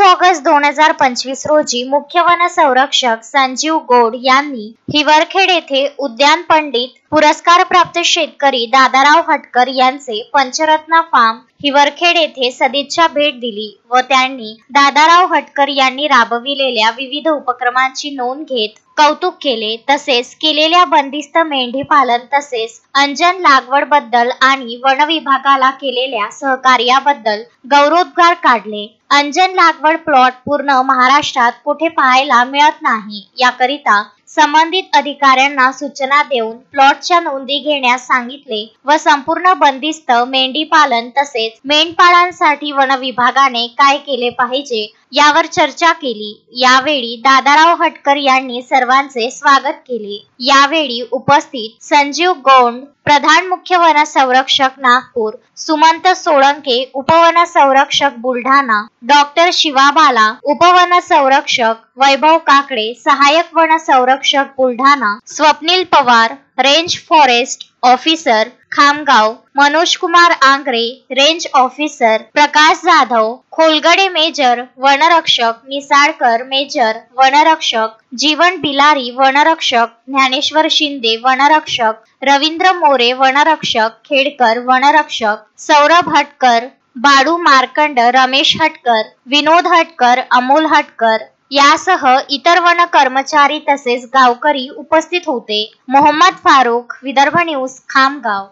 August 2025 रोजी मुख्य one संरक्षक संजीव गौड यांनी हिवरखेड येथे उद्यान पंडित पुरस्कार प्राप्त शेतकरी दादाराव हटकर यांचे पंचरत्न फार्म हिवरखेड येथे सदिच्छा भेट दिली व त्यांनी दादाराव हटकर यांनी राबविलेल्या विविध उपक्रमांची नोंद घेत कौतुक केले। तसेच केलेल्या बंदिस्त मेंढी पालन तसेच अंजन लागवड बद्दल आणि वन विभागाला केलेल्या सहकार्याबद्दल गौरवोद्गार काढले। अंजन लागवड प्लॉट पूर्ण महाराष्ट्रात कुठे पाहायला मिळत नाही, याकरिता संबंधित अधिकाऱ्यांना सूचना देऊन प्लॉटच्या नोंदी घेण्यास सांगितले व संपूर्ण बंदिस्त मेंढी पालन तसेच मेंढपाळांसाठी वन विभागाने काय केले पाहिजे यावर चर्चा केली। यावेळी दादाराव हटकर यांनी सर्वांचे स्वागत केले। यावेळी उपस्थित संजीव गौड, प्रधान मुख्य वन संरक्षक नागपूर, सुमंत सोळंके, उपवन संरक्षक बुलढाणा, डॉक्टर शिवाबाला, उपवन संरक्षक वैभव काकडे, सहाय्यक वन संरक्षक Buldhana, Swapnil Pawar, range forest officer Khamgaon, Manoj Kumar Angre, range officer Prakash Jadhav, Kholgade major वनरक्षक, निसाळकर मेजर वनरक्षक, जीवन बिलारी वनरक्षक, ज्ञानेश्वर शिंदे वनरक्षक, रवींद्र मोरे वनरक्षक, खेडकर वनरक्षक, सौरभ हटकर, बाडू मार्कंड, रमेश हटकर, विनोद हटकर, अमोल हटकर यासह इतर वन कर्मचारी तसेच गावकरी उपस्थित होते। मोहम्मद फारूक, विदर्भ न्यूज, खामगाव।